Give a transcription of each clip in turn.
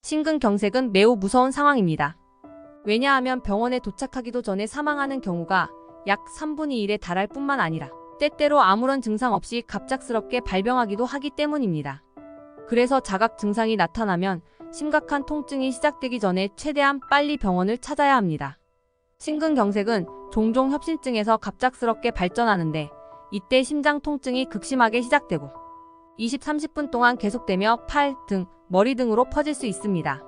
심근경색은 매우 무서운 상황입니다. 왜냐하면 병원에 도착하기도 전에 사망하는 경우가 약 3분의 1에 달할 뿐만 아니라 때때로 아무런 증상 없이 갑작스럽게 발병하기도 하기 때문입니다. 그래서 자각 증상이 나타나면 심각한 통증이 시작되기 전에 최대한 빨리 병원을 찾아야 합니다. 심근경색은 종종 협심증에서 갑작스럽게 발전하는데 이때 심장 통증이 극심하게 시작되고 20-30분 동안 계속되며 팔, 등, 머리 등으로 퍼질 수 있습니다.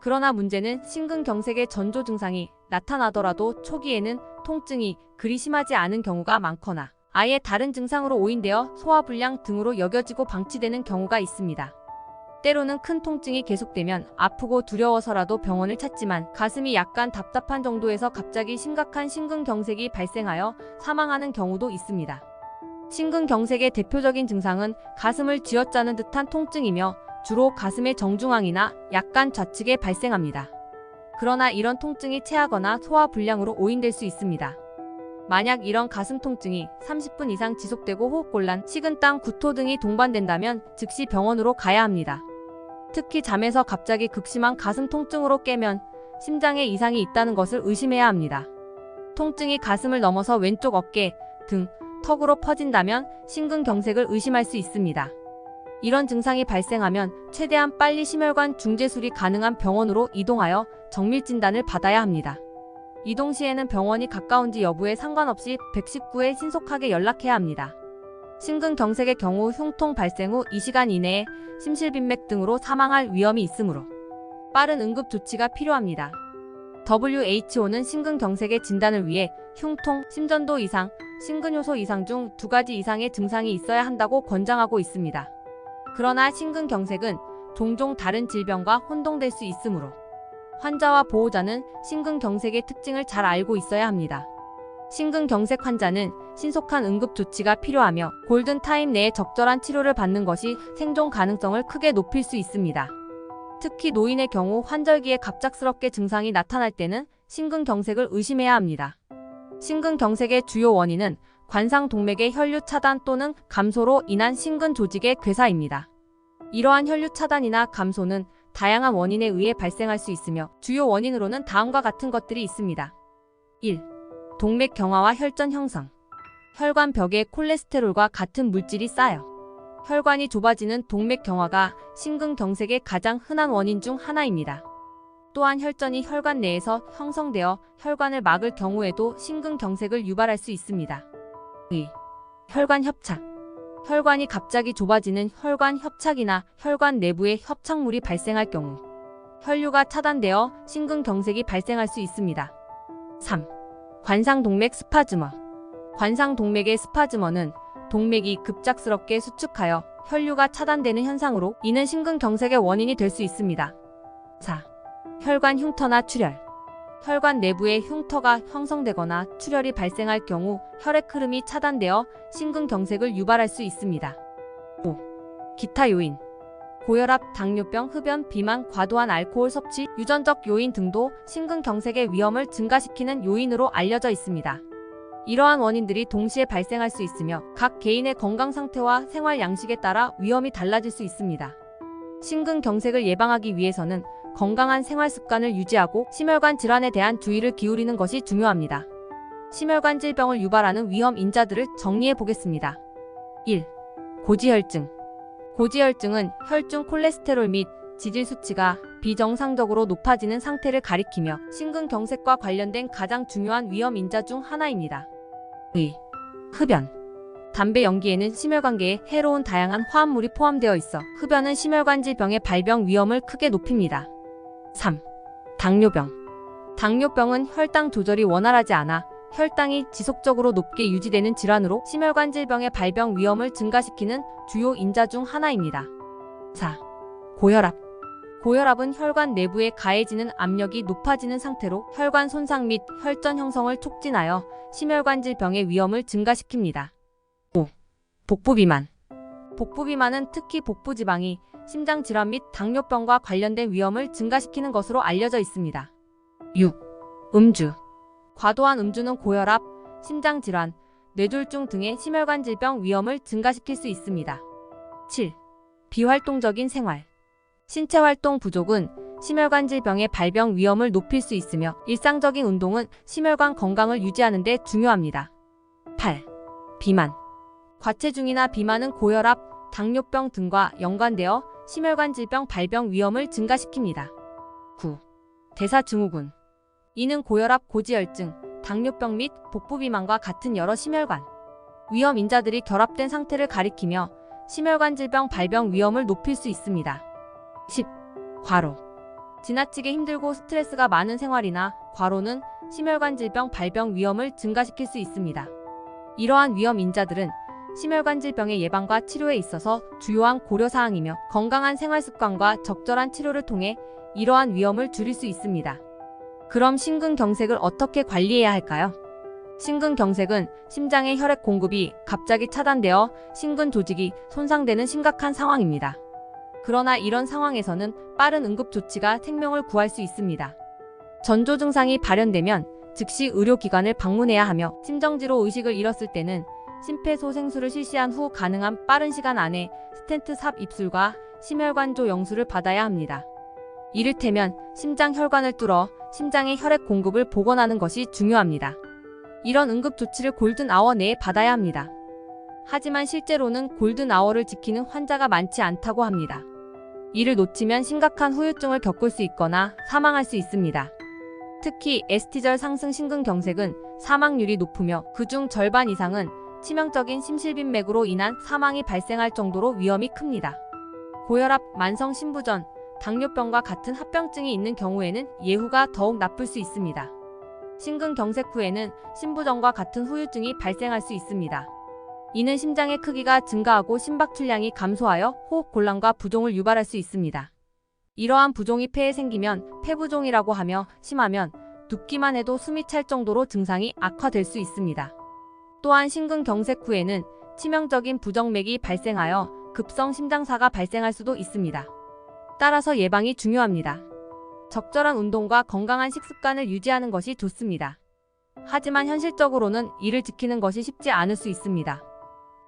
그러나 문제는 심근경색의 전조 증상이 나타나더라도 초기에는 통증이 그리 심하지 않은 경우가 많거나 아예 다른 증상으로 오인되어 소화불량 등으로 여겨지고 방치되는 경우가 있습니다. 때로는 큰 통증이 계속되면 아프고 두려워서라도 병원을 찾지만 가슴이 약간 답답한 정도에서 갑자기 심각한 심근경색이 발생하여 사망하는 경우도 있습니다. 심근경색의 대표적인 증상은 가슴을 쥐어짜는 듯한 통증이며 주로 가슴의 정중앙이나 약간 좌측에 발생합니다. 그러나 이런 통증이 체하거나 소화불량으로 오인될 수 있습니다. 만약 이런 가슴 통증이 30분 이상 지속되고 호흡곤란, 식은땀, 구토 등이 동반된다면 즉시 병원으로 가야 합니다. 특히 잠에서 갑자기 극심한 가슴 통증으로 깨면 심장에 이상이 있다는 것을 의심해야 합니다. 통증이 가슴을 넘어서 왼쪽 어깨, 등, 턱으로 퍼진다면 심근경색을 의심할 수 있습니다. 이런 증상이 발생하면 최대한 빨리 심혈관 중재술이 가능한 병원으로 이동하여 정밀 진단을 받아야 합니다. 이동 시에는 병원이 가까운지 여부에 상관없이 119에 신속하게 연락해야 합니다. 심근경색의 경우 흉통 발생 후 2시간 이내에 심실빈맥 등으로 사망할 위험이 있으므로 빠른 응급 조치가 필요합니다. WHO는 심근경색의 진단을 위해 흉통, 심전도 이상, 심근효소 이상 중 2가지 이상의 증상이 있어야 한다고 권장하고 있습니다. 그러나 심근경색은 종종 다른 질병과 혼동될 수 있으므로 환자와 보호자는 심근경색의 특징을 잘 알고 있어야 합니다. 심근경색 환자는 신속한 응급 조치가 필요하며 골든타임 내에 적절한 치료를 받는 것이 생존 가능성을 크게 높일 수 있습니다. 특히 노인의 경우 환절기에 갑작스럽게 증상이 나타날 때는 심근경색을 의심해야 합니다. 심근경색의 주요 원인은 관상동맥의 혈류 차단 또는 감소로 인한 심근 조직의 괴사입니다. 이러한 혈류 차단이나 감소는 다양한 원인에 의해 발생할 수 있으며 주요 원인으로는 다음과 같은 것들이 있습니다. 1. 동맥 경화와 혈전 형성. 혈관 벽에 콜레스테롤과 같은 물질이 쌓여 혈관이 좁아지는 동맥 경화가 심근경색의 가장 흔한 원인 중 하나입니다. 또한 혈전이 혈관 내에서 형성되어 혈관을 막을 경우에도 심근경색을 유발할 수 있습니다. 2. 혈관 협착. 혈관이 갑자기 좁아지는 혈관 협착이나 혈관 내부에 협착물이 발생할 경우 혈류가 차단되어 심근경색이 발생할 수 있습니다. 3. 관상동맥 스파즈머. 관상동맥의 스파즈머는 동맥이 급작스럽게 수축하여 혈류가 차단되는 현상으로 이는 심근경색의 원인이 될 수 있습니다. 4. 혈관 흉터나 출혈. 혈관 내부에 흉터가 형성되거나 출혈이 발생할 경우 혈액 흐름이 차단되어 심근경색을 유발할 수 있습니다. 5. 기타 요인. 고혈압, 당뇨병, 흡연, 비만, 과도한 알코올 섭취, 유전적 요인 등도 심근경색의 위험을 증가시키는 요인으로 알려져 있습니다. 이러한 원인들이 동시에 발생할 수 있으며 각 개인의 건강 상태와 생활 양식에 따라 위험이 달라질 수 있습니다. 심근경색을 예방하기 위해서는 건강한 생활 습관을 유지하고 심혈관 질환에 대한 주의를 기울이는 것이 중요합니다. 심혈관 질병을 유발하는 위험 인자들을 정리해 보겠습니다. 1. 고지혈증. 고지혈증은 혈중 콜레스테롤 및 지질 수치가 비정상적으로 높아지는 상태를 가리키며 심근경색과 관련된 가장 중요한 위험 인자 중 하나입니다. 2. 흡연. 담배 연기에는 심혈관계에 해로운 다양한 화합물이 포함되어 있어 흡연은 심혈관 질병의 발병 위험을 크게 높입니다. 3. 당뇨병. 당뇨병은 혈당 조절이 원활하지 않아 혈당이 지속적으로 높게 유지되는 질환으로 심혈관 질병의 발병 위험을 증가시키는 주요 인자 중 하나입니다. 4. 고혈압. 고혈압은 혈관 내부에 가해지는 압력이 높아지는 상태로 혈관 손상 및 혈전 형성을 촉진하여 심혈관 질병의 위험을 증가시킵니다. 5. 복부비만. 복부비만은 특히 복부지방이 심장질환 및 당뇨병과 관련된 위험을 증가시키는 것으로 알려져 있습니다. 6. 음주. 과도한 음주는 고혈압, 심장질환, 뇌졸중 등의 심혈관 질병 위험을 증가시킬 수 있습니다. 7. 비활동적인 생활. 신체 활동 부족은 심혈관 질병의 발병 위험을 높일 수 있으며 일상적인 운동은 심혈관 건강을 유지하는 데 중요합니다. 8. 비만. 과체중이나 비만은 고혈압, 당뇨병 등과 연관되어 심혈관 질병 발병 위험을 증가시킵니다. 9. 대사증후군. 이는 고혈압, 고지혈증, 당뇨병 및 복부비만과 같은 여러 심혈관 위험 인자들이 결합된 상태를 가리키며 심혈관 질병 발병 위험을 높일 수 있습니다. 10. 과로. 지나치게 힘들고 스트레스가 많은 생활이나 과로는 심혈관 질병 발병 위험을 증가시킬 수 있습니다. 이러한 위험 인자들은 심혈관 질병의 예방과 치료에 있어서 주요한 고려사항이며 건강한 생활 습관과 적절한 치료를 통해 이러한 위험을 줄일 수 있습니다. 그럼 심근경색을 어떻게 관리해야 할까요? 심근경색은 심장의 혈액 공급이 갑자기 차단되어 심근 조직이 손상되는 심각한 상황입니다. 그러나 이런 상황에서는 빠른 응급 조치가 생명을 구할 수 있습니다. 전조 증상이 발현되면 즉시 의료기관을 방문해야 하며 심정지로 의식을 잃었을 때는 심폐소생술을 실시한 후 가능한 빠른 시간 안에 스텐트 삽 입술과 심혈관조 영수를 받아야 합니다. 이를테면 심장 혈관을 뚫어 심장의 혈액 공급을 복원하는 것이 중요합니다. 이런 응급 조치를 골든아워 내에 받아야 합니다. 하지만 실제로는 골든아워를 지키는 환자가 많지 않다고 합니다. 이를 놓치면 심각한 후유증을 겪을 수 있거나 사망할 수 있습니다. 특히 에스티절 상승 심근경색은 사망률이 높으며 그중 절반 이상은 치명적인 심실빈맥으로 인한 사망이 발생할 정도로 위험이 큽니다. 고혈압, 만성 심부전, 당뇨병과 같은 합병증이 있는 경우에는 예후가 더욱 나쁠 수 있습니다. 심근경색 후에는 심부전과 같은 후유증이 발생할 수 있습니다. 이는 심장의 크기가 증가하고 심박출량이 감소하여 호흡곤란과 부종을 유발할 수 있습니다. 이러한 부종이 폐에 생기면 폐부종이라고 하며 심하면 눕기만 해도 숨이 찰 정도로 증상이 악화될 수 있습니다. 또한 심근경색 후에는 치명적인 부정맥이 발생하여 급성 심장사가 발생할 수도 있습니다. 따라서 예방이 중요합니다. 적절한 운동과 건강한 식습관을 유지하는 것이 좋습니다. 하지만 현실적으로는 이를 지키는 것이 쉽지 않을 수 있습니다.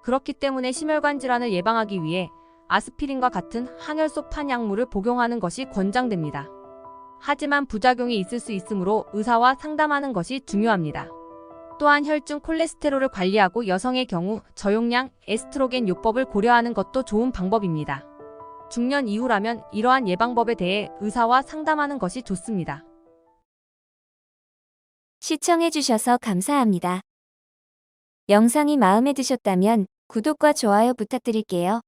그렇기 때문에 심혈관 질환을 예방하기 위해 아스피린과 같은 항혈소판 약물을 복용하는 것이 권장됩니다. 하지만 부작용이 있을 수 있으므로 의사와 상담하는 것이 중요합니다. 또한 혈중 콜레스테롤을 관리하고 여성의 경우 저용량 에스트로겐 요법을 고려하는 것도 좋은 방법입니다. 중년 이후라면 이러한 예방법에 대해 의사와 상담하는 것이 좋습니다. 시청해주셔서 감사합니다. 영상이 마음에 드셨다면 구독과 좋아요 부탁드릴게요.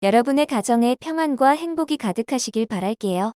여러분의 가정에 평안과 행복이 가득하시길 바랄게요.